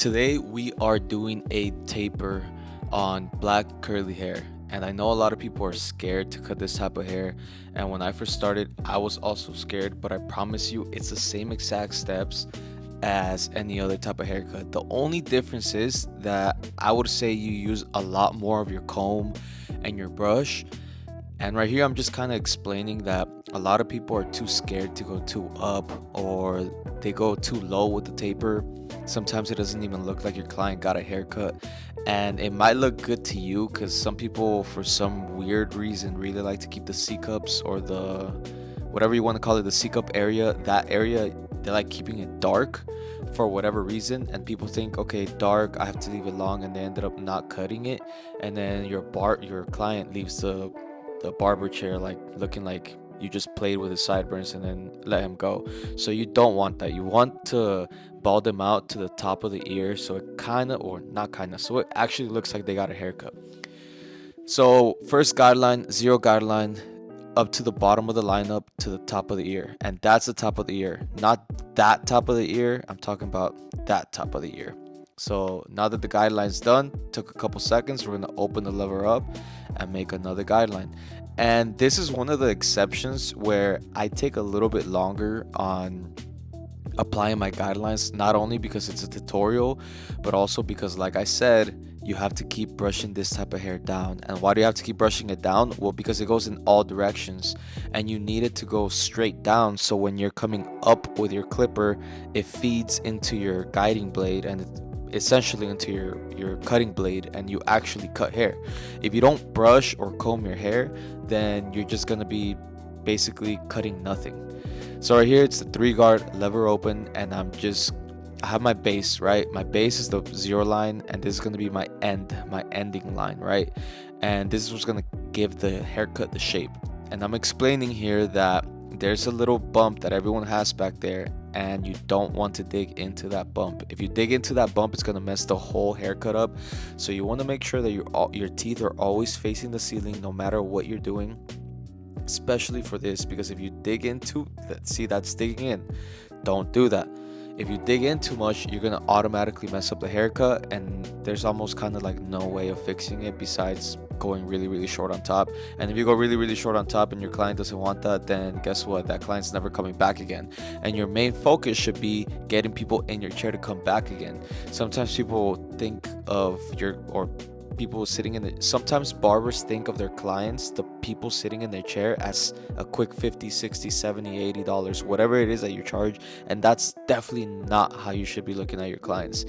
Today we are doing a taper on black curly hair. And I know a lot of people are scared to cut this type of hair. And when I first started, I was also scared, but I promise you it's the same exact steps as any other type of haircut. The only difference is that I would say you use a lot more of your comb and your brush. And right here, I'm just kind of explaining that a lot of people are too scared to go too up, or they go too low with the taper. Sometimes it doesn't even look like your client got a haircut. And it might look good to you because some people, for some weird reason, really like to keep the C cups or the whatever you want to call it, the C cup area, that area, they like keeping it dark for whatever reason. And people think, okay, dark, I have to leave it long, and they ended up not cutting it. And then your client leaves the barber chair like looking like you just played with his sideburns and then let him go. So you don't want that. You want to bald them out to the top of the ear, so it kind of, or not kind of, so it actually looks like they got a haircut. So first guideline, zero guideline, up to the bottom of the lineup to the top of the ear, and that's the top of the ear, not that top of the ear. I'm talking about that top of the ear. So now that the guideline's done, took a couple seconds, we're gonna open the lever up and make another guideline. And this is one of the exceptions where I take a little bit longer on applying my guidelines, not only because it's a tutorial, but also because, like I said, you have to keep brushing this type of hair down. And why do you have to keep brushing it down? Well, because it goes in all directions and you need it to go straight down, so when you're coming up with your clipper, it feeds into your guiding blade and essentially into your cutting blade, and you actually cut hair. If you don't brush or comb your hair, then you're just gonna be basically cutting nothing. So right here, it's the 3 guard lever open, and I have my base, right? My base is the zero line, and this is gonna be my ending line, right? And this is what's gonna give the haircut the shape. And I'm explaining here that there's a little bump that everyone has back there, and you don't want to dig into that bump. If you dig into that bump, it's gonna mess the whole haircut up. So you want to make sure that your teeth are always facing the ceiling, no matter what you're doing, especially for this, because if you dig into that, see, that's digging in, don't do that. If you dig in too much, you're gonna automatically mess up the haircut, and there's almost kind of like no way of fixing it besides going really really short on top. And if you go really really short on top and your client doesn't want that, then guess what, that client's never coming back again. And your main focus should be getting people in your chair to come back again. Sometimes people think of your, or people sitting in the, sometimes barbers think of their clients, the people sitting in their chair, as a quick 50, 60, 70, $80, whatever it is that you charge. And that's definitely not how you should be looking at your clients.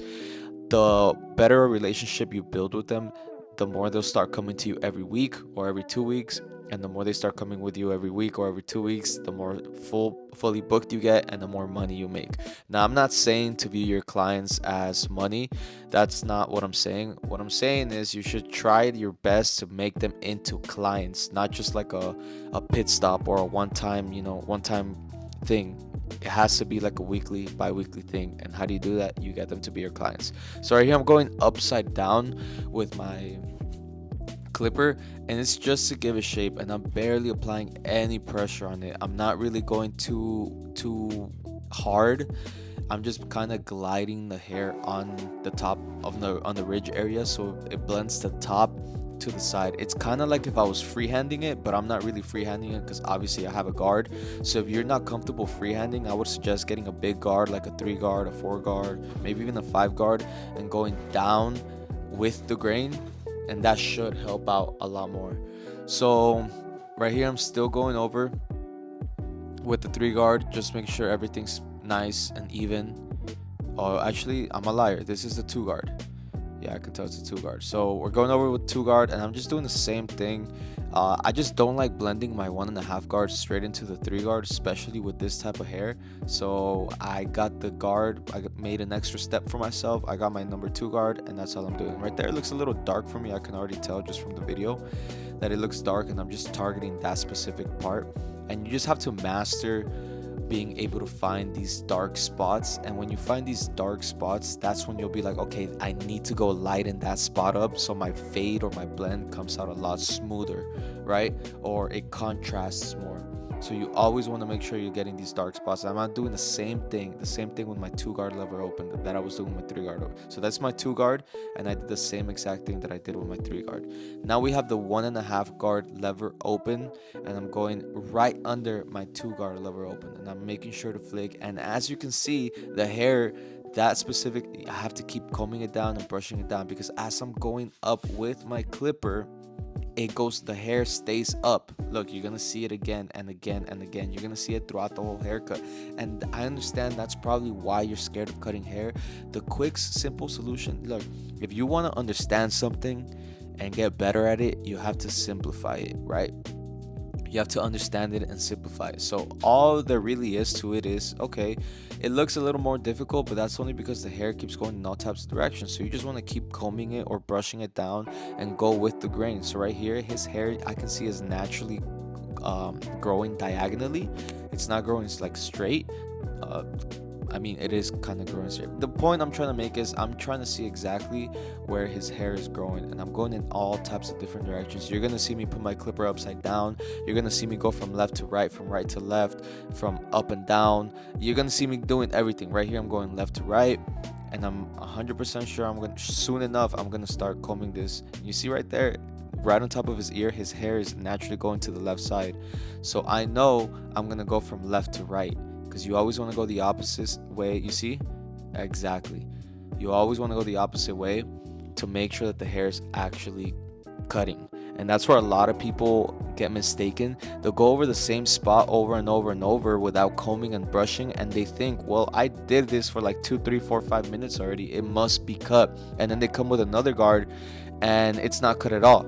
The better a relationship you build with them, the more they'll start coming to you every week or every 2 weeks. And the more they start coming with you every week or every 2 weeks, the more fully booked you get and the more money you make. Now, I'm not saying to view your clients as money. That's not what I'm saying. What I'm saying is you should try your best to make them into clients, not just like a pit stop or a one time thing. It has to be like a weekly, bi-weekly thing. And how do you do that? You get them to be your clients. So right here, I'm going upside down with my clipper, and it's just to give a shape, and I'm barely applying any pressure on it. I'm not really going too hard. I'm just kind of gliding the hair on the top of on the ridge area, so it blends the top to the side. It's kind of like if I was freehanding it, but I'm not really freehanding it because obviously I have a guard. So if you're not comfortable freehanding, I would suggest getting a big guard, like a 3 guard, a 4 guard, maybe even a 5 guard, and going down with the grain, and that should help out a lot more. So right here, I'm still going over with the 3 guard, just make sure everything's nice and even. Oh, actually, I'm a liar, this is the 2 guard. Yeah, I can tell it's a 2 guard. So we're going over with 2 guard, and I'm just doing the same thing. I just don't like blending my 1.5 guard straight into the 3 guard, especially with this type of hair. So I got the guard, made an extra step for myself. I got my number 2 guard, and that's all I'm doing. Right there, it looks a little dark for me. I can already tell just from the video that it looks dark, and I'm just targeting that specific part. And you just have to master being able to find these dark spots. And when you find these dark spots, that's when you'll be like, okay, I need to go lighten that spot up so my fade or my blend comes out a lot smoother, right? Or it contrasts more. So you always want to make sure you're getting these dark spots. I'm not doing the same thing with my 2 guard lever open that I was doing with my 3 guard open. So that's my 2 guard, and I did the same exact thing that I did with my 3 guard. Now we have the 1.5 guard lever open, and I'm going right under my 2 guard lever open, and I'm making sure to flick. And as you can see, the hair, that specific, I have to keep combing it down and brushing it down, because as I'm going up with my clipper, the hair stays up. Look, you're gonna see it again and again and again. You're gonna see it throughout the whole haircut. And I understand that's probably why you're scared of cutting hair. The quick, simple solution, look, if you want to understand something and get better at it, you have to simplify it, right? You have to understand it and simplify it. So all there really is to it is, okay, it looks a little more difficult, but that's only because the hair keeps going in all types of directions. So you just want to keep combing it or brushing it down and go with the grain. So right here, his hair, I can see, is naturally growing diagonally. It's not growing like straight. uh, I mean, it is kind of growing straight. The point I'm trying to make is I'm trying to see exactly where his hair is growing, and I'm going in all types of different directions. You're gonna see me put my clipper upside down. You're gonna see me go from left to right, from right to left, from up and down. You're gonna see me doing everything. Right here, I'm going left to right, and I'm 100% sure soon enough I'm gonna start combing this. You see right there, right on top of his ear, his hair is naturally going to the left side. So I know I'm gonna go from left to right, because you always want to go the opposite way. You see? Exactly. You always want to go the opposite way to make sure that the hair is actually cutting. And that's where a lot of people get mistaken. They'll go over the same spot over and over and over without combing and brushing, and they think, well, I did this for like 2, 3, 4, 5 minutes already, it must be cut. And then they come with another guard and it's not cut at all,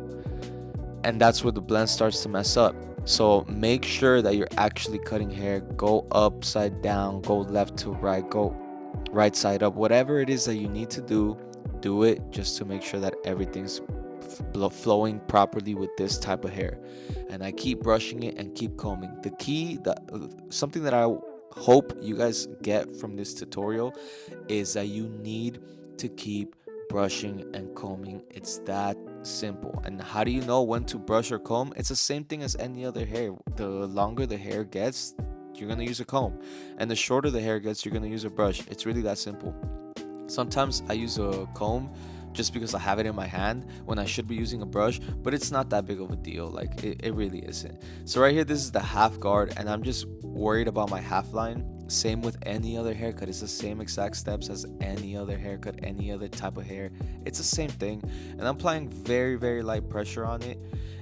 and that's where the blend starts to mess up. So make sure that you're actually cutting hair. Go upside down, go left to right, go right side up. Whatever it is that you need to do it just to make sure that everything's flowing properly with this type of hair. And I keep brushing it and keep combing. The key, something that I hope you guys get from this tutorial is that you need to keep brushing and combing. It's that simple. And how do you know when to brush or comb? It's the same thing as any other hair. The longer the hair gets, you're gonna use a comb, and the shorter the hair gets, you're gonna use a brush. It's really that simple. Sometimes I use a comb just because I have it in my hand when I should be using a brush, but it's not that big of a deal. Like it really isn't. So right here, this is the half guard, and I'm just worried about my half line. Same with any other haircut. It's the same exact steps as any other haircut, any other type of hair. It's the same thing. And I'm applying very, very light pressure on it.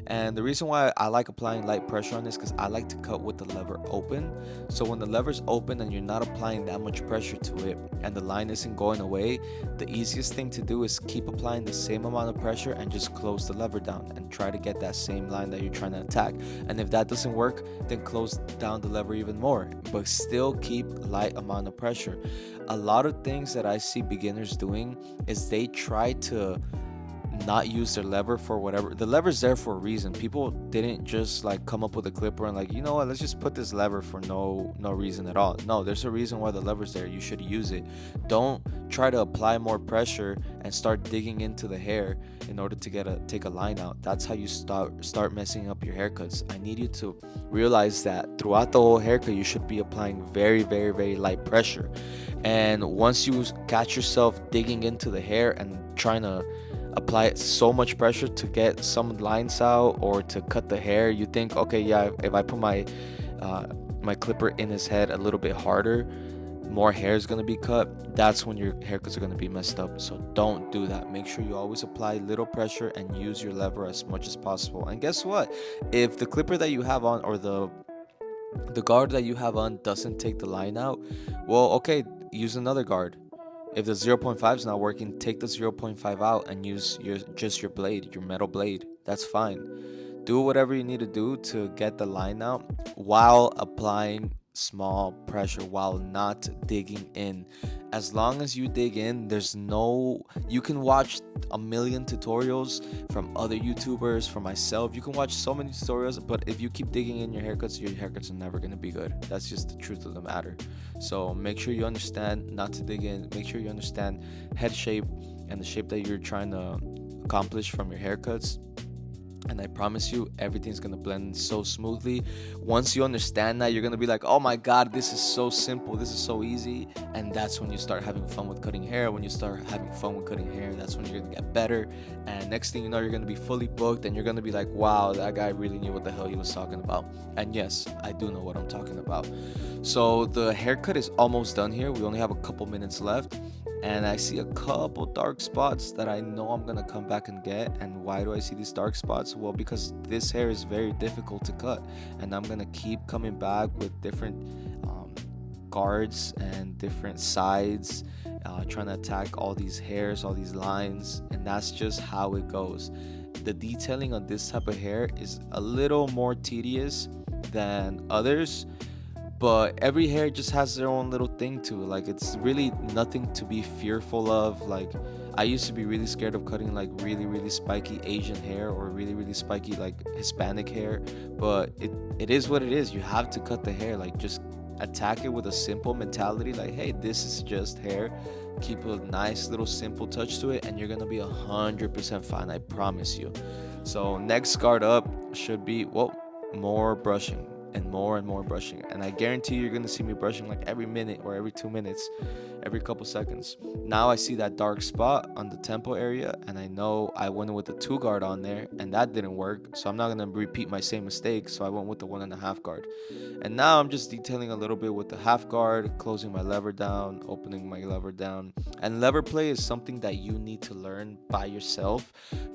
And the reason why I like applying light pressure on this, because I like to cut with the lever open. So when the lever's open and you're not applying that much pressure to it and the line isn't going away, the easiest thing to do is keep applying the same amount of pressure and just close the lever down and try to get that same line that you're trying to attack. And if that doesn't work, then close down the lever even more, but still keep light amount of pressure. A lot of things that I see beginners doing is they try to not use their lever for whatever. The lever's there for a reason. People didn't just like come up with a clipper and like, you know what, let's just put this lever for no reason at all. No, there's a reason why the lever's there. You should use it. Don't try to apply more pressure and start digging into the hair in order to take a line out. That's how you start messing up your haircuts. I need you to realize that throughout the whole haircut you should be applying very, very, very light pressure. And once you catch yourself digging into the hair and trying to apply so much pressure to get some lines out or to cut the hair, you think, okay, yeah, if I put my clipper in his head a little bit harder, more hair is going to be cut. That's when your haircuts are going to be messed up. So don't do that. Make sure you always apply little pressure and use your lever as much as possible. And guess what, if the clipper that you have on, or the guard that you have on, doesn't take the line out, well, okay, use another guard. If the 0.5 is not working, take the 0.5 out and use your blade, your metal blade. That's fine. Do whatever you need to do to get the line out while applying small pressure, while not digging in. As long as you dig in, you can watch a million tutorials from other YouTubers, from myself. You can watch so many tutorials, but if you keep digging in your haircuts are never going to be good. That's just the truth of the matter. So make sure you understand not to dig in. Make sure you understand head shape and the shape that you're trying to accomplish from your haircuts. and I promise you everything's gonna blend so smoothly. Once you understand that, you're gonna be like, oh my god, this is so simple, this is so easy. And that's when you start having fun with cutting hair. When you start having fun with cutting hair, that's when you're gonna get better. And next thing you know, you're gonna be fully booked, and you're gonna be like, wow, that guy really knew what the hell he was talking about. And yes, I do know what I'm talking about. So the haircut is almost done here. We only have a couple minutes left, and I see a couple dark spots that I know I'm gonna come back and get. And why do I see these dark spots? Well, because this hair is very difficult to cut, and I'm gonna keep coming back with different guards and different sides, trying to attack all these hairs, all these lines, and that's just how it goes. The detailing on this type of hair is a little more tedious than others, but every hair just has their own little thing to it. Like, it's really nothing to be fearful of. Like, I used to be really scared of cutting like really really spiky Asian hair or really really spiky like Hispanic hair, but it is what it is. You have to cut the hair. Like, just attack it with a simple mentality, like, hey, this is just hair. Keep a nice little simple touch to it, and you're gonna be 100% fine, I promise you. So next guard up should be, well, more brushing and more brushing. And I guarantee you're gonna see me brushing like every minute or every 2 minutes, every couple seconds. Now I see that dark spot on the temple area, and I know I went with the two guard on there, and that didn't work. So I'm not gonna repeat my same mistake. So I went with the 1.5 guard. And now I'm just detailing a little bit with the half guard, closing my lever down, opening my lever down. And lever play is something that you need to learn by yourself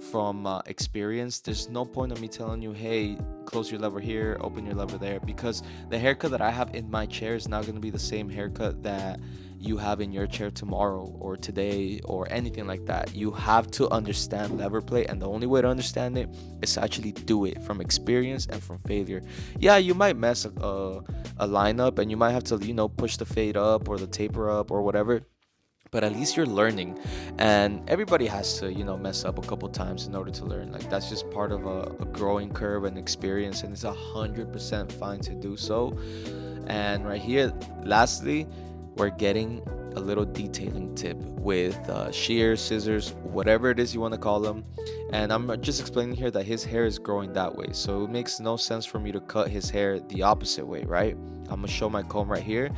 from experience. There's no point of me telling you, hey, close your lever here, open your lever there, because the haircut that I have in my chair is not going to be the same haircut that you have in your chair tomorrow or today or anything like that. You have to understand lever play, and the only way to understand it is to actually do it from experience and from failure. Yeah, you might mess a lineup, and you might have to, push the fade up or the taper up or whatever, but at least you're learning. And everybody has to, mess up a couple times in order to learn. Like, that's just part of a growing curve and experience, and it's 100% fine to do so. And right here, lastly, we're getting a little detailing tip with shears, scissors, whatever it is you want to call them. And I'm just explaining here that his hair is growing that way, so it makes no sense for me to cut his hair the opposite way, right? I'm gonna show my comb right here.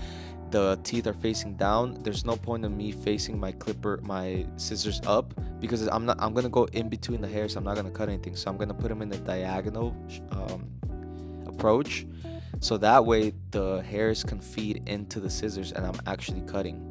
The teeth are facing down. There's no point in me facing my scissors up, because I'm gonna go in between the hairs. I'm not gonna cut anything, so I'm gonna put them in a diagonal approach, so that way the hairs can feed into the scissors and I'm actually cutting.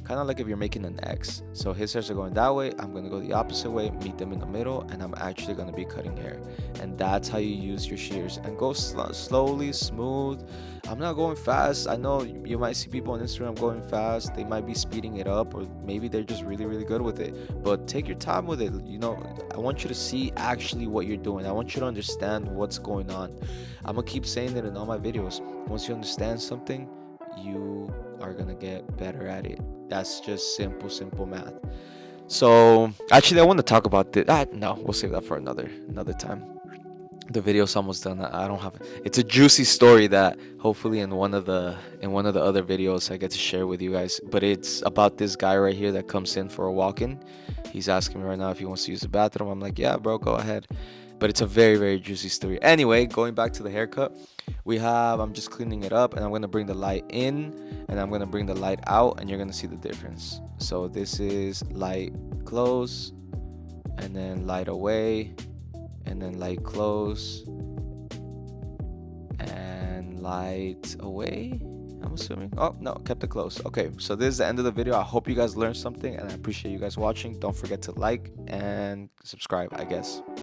Kind of like if you're making an X. So his hairs are going that way, I'm gonna go the opposite way, meet them in the middle, and I'm actually gonna be cutting hair. And that's how you use your shears. And go slowly, smooth. I'm not going fast. I know you might see people on Instagram going fast. They might be speeding it up, or maybe they're just really really good with it. But take your time with it. I want you to see actually what you're doing. I want you to understand what's going on. I'm gonna keep saying it in all my videos. Once you understand something, you are gonna get better at it. That's just simple math. So actually, I want to talk about this. No, we'll save that for another time. The video's almost done. I don't have. It's a juicy story that hopefully in one of the other videos I get to share with you guys. But it's about this guy right here that comes in for a walk-in. He's asking me right now if he wants to use the bathroom. I'm like, yeah, bro, go ahead. But it's a very very juicy story. Anyway, going back to the haircut, I'm just cleaning it up, and I'm gonna bring the light in, and I'm gonna bring the light out, and you're gonna see the difference. So this is light close, and then light away, and then light close, and light away, I'm assuming. Oh no, kept it close. Okay, so this is the end of the video. I hope you guys learned something, and I appreciate you guys watching. Don't forget to like and subscribe, I guess.